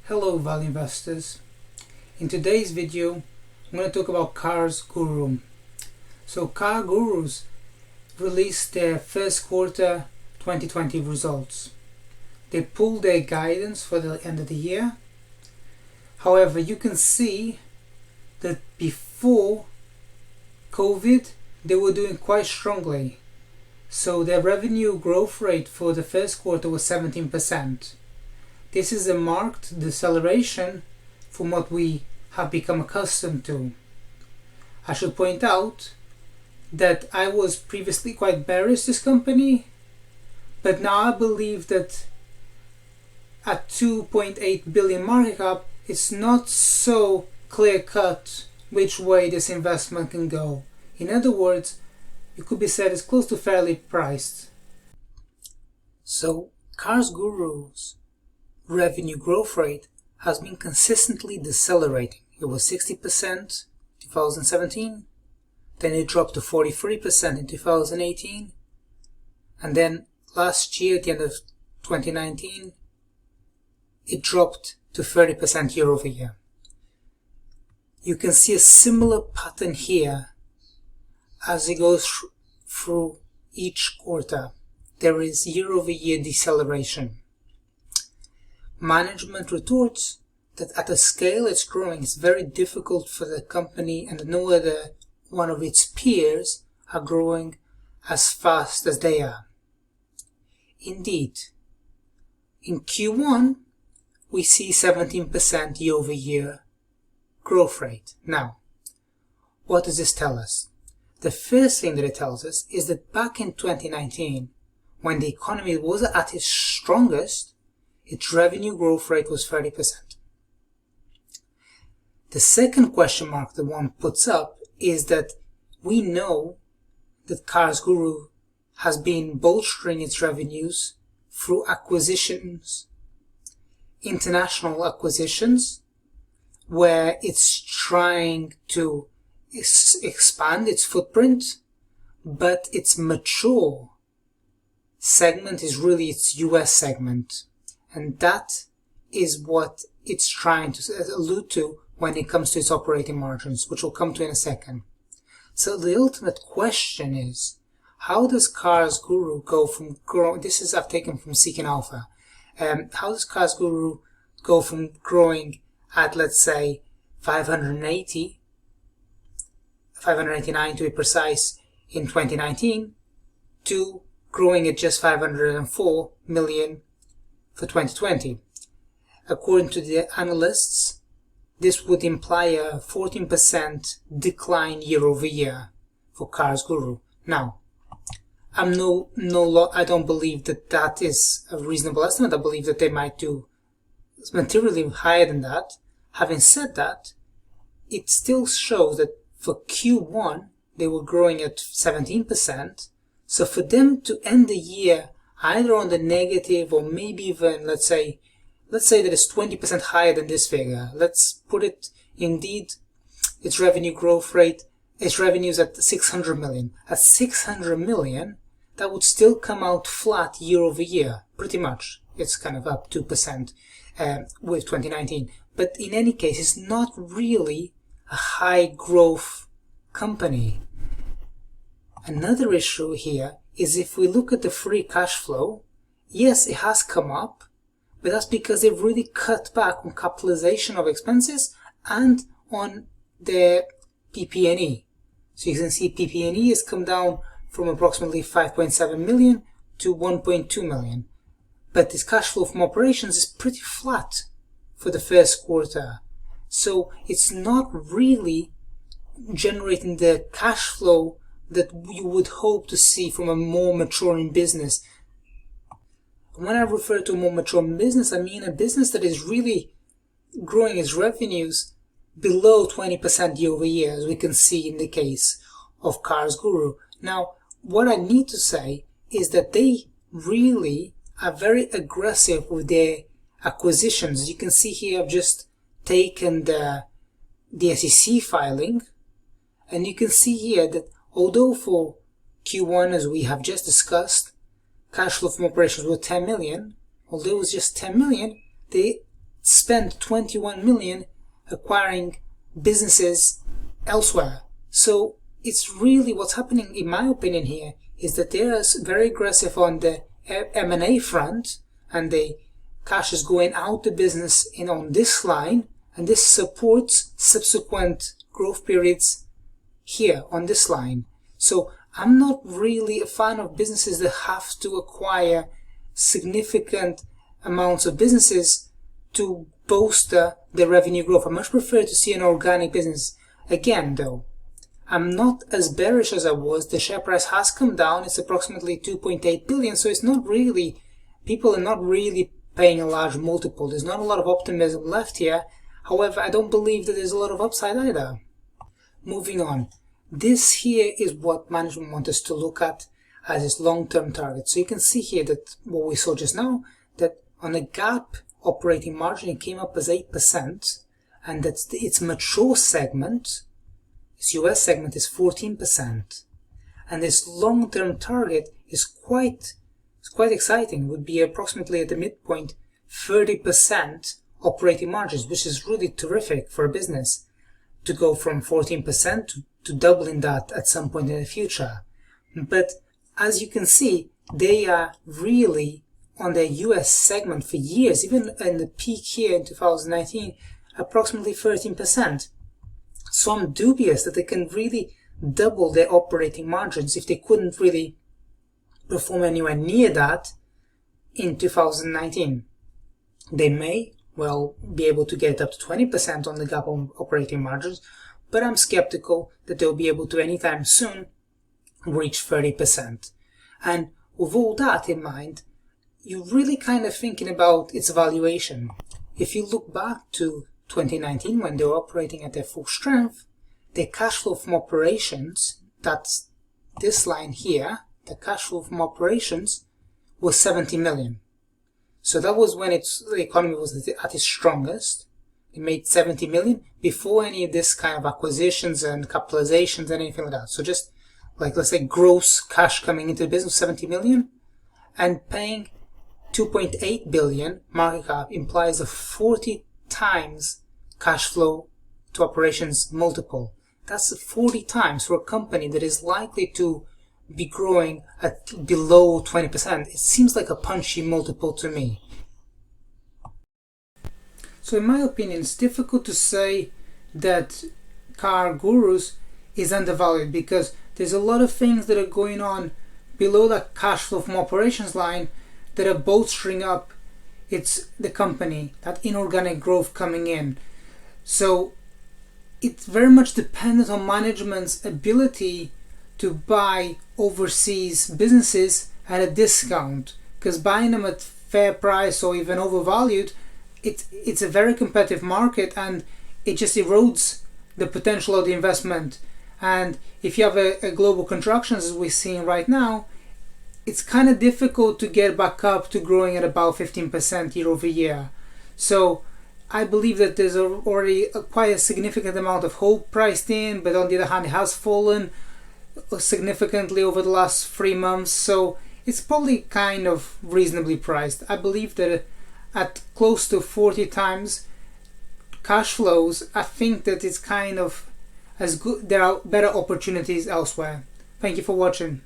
Hello value investors. In today's video I'm going to talk about CarGurus. So CarGurus released their first quarter 2020 results. They pulled their guidance for the end of the year. However, you can see that before COVID they were doing quite strongly. So their revenue growth rate for the first quarter was 17%. This is a marked deceleration from what we have become accustomed to. I should point out that I was previously quite bearish this company, but now I believe that at 2.8 billion market cap, it's not so clear cut which way this investment can go. In other words, it could be said it's close to fairly priced. So CarGurus revenue growth rate has been consistently decelerating. It was 60% in 2017, then it dropped to 43% in 2018, and then last year at the end of 2019 it dropped to 30% year over year. You can see a similar pattern here as it goes through each quarter. There is year over year deceleration. Management retorts that at the scale it's growing, it's very difficult for the company, and no other one of its peers are growing as fast as they are. Indeed, in Q1 we see 17% year over year growth rate. Now, what does this tell us? The first thing that it tells us is that back in 2019, when the economy was at its strongest, its revenue growth rate was 30%. The second question mark that one puts up is that we know that CarGurus has been bolstering its revenues through acquisitions, international acquisitions, where it's trying to expand its footprint, but its mature segment is really its US segment. And that is what it's trying to allude to when it comes to its operating margins, which we'll come to in a second. So the ultimate question is, how does CarGurus go from growing, this is I've taken from Seeking Alpha, how does CarGurus go from growing at, let's say, 589 to be precise, in 2019, to growing at just 504 million for 2020. According to the analysts, this would imply a 14% decline year over year for CarGurus. Now, I don't believe that that is a reasonable estimate. I believe that they might do materially higher than that. Having said that, it still shows that for Q1 they were growing at 17%. So for them to end the year either on the negative or maybe even, let's say that it's 20% higher than this figure. Let's put it, indeed, its revenue growth rate, its revenues at 600 million. At 600 million, that would still come out flat year over year, pretty much. It's kind of up 2% with 2019. But in any case, it's not really a high growth company. Another issue here is if we look at the free cash flow, yes, it has come up, but that's because they've really cut back on capitalization of expenses and on their PP&E. So you can see PP&E has come down from approximately 5.7 million to 1.2 million. But this cash flow from operations is pretty flat for the first quarter. So it's not really generating the cash flow that you would hope to see from a more maturing business. When I refer to a more mature business, I mean a business that is really growing its revenues below 20% year over year, as we can see in the case of CarGurus. Now, what I need to say is that they really are very aggressive with their acquisitions. You can see here I've just taken the SEC filing, and you can see here that although for Q1, as we have just discussed, cash flow from operations was 10 million, although it was just 10 million, they spent 21 million acquiring businesses elsewhere. So it's really what's happening, in my opinion, here is that they are very aggressive on the M&A front, and the cash is going out the business in on this line, and this supports subsequent growth periods here on this line. So I'm not really a fan of businesses that have to acquire significant amounts of businesses to bolster their revenue growth. I much prefer to see an organic business. Again, though, I'm not as bearish as I was. The share price has come down. It's approximately 2.8 billion, so it's not really, people are not really paying a large multiple. There's not a lot of optimism left here. However, I don't believe that there's a lot of upside either. Moving on. This here is what management wants us to look at as its long-term target. So you can see here that what we saw just now, that on a GAAP operating margin, it came up as 8%, and that's its mature segment, its US segment is 14%. And this long-term target is quite exciting. It would be approximately at the midpoint 30% operating margins, which is really terrific for a business to go from 14% to doubling that at some point in the future. But as you can see, they are really on their US segment for years, even in the peak here in 2019, approximately 13%. So I'm dubious that they can really double their operating margins if they couldn't really perform anywhere near that in 2019. They may well be able to get up to 20% on the GAAP operating margins, but I'm skeptical that they'll be able to anytime soon reach 30%. And with all that in mind, you're really kind of thinking about its valuation. If you look back to 2019, when they were operating at their full strength, their cash flow from operations, that's this line here, the cash flow from operations was 70 million. So that was when the economy was at its strongest. It made 70 million before any of this kind of acquisitions and capitalizations and anything like that. So just like, let's say, gross cash coming into the business, 70 million, and paying 2.8 billion market cap implies a 40 times cash flow to operations multiple. That's 40 times for a company that is likely to be growing at below 20%. It seems like a punchy multiple to me. So in my opinion, it's difficult to say that CarGurus is undervalued because there's a lot of things that are going on below that cash flow from operations line that are bolstering up the company, that inorganic growth coming in. So it's very much dependent on management's ability to buy overseas businesses at a discount, because buying them at fair price or even overvalued, it's a very competitive market, and it just erodes the potential of the investment. And if you have a global contraction as we're seeing right now, it's kind of difficult to get back up to growing at about 15% year over year. So I believe that there's already quite a significant amount of hope priced in, but on the other hand, it has fallen significantly over the last 3 months. So it's probably kind of reasonably priced. I believe that at close to 40 times cash flows, I think that it's kind of as good. There are better opportunities elsewhere. Thank you for watching.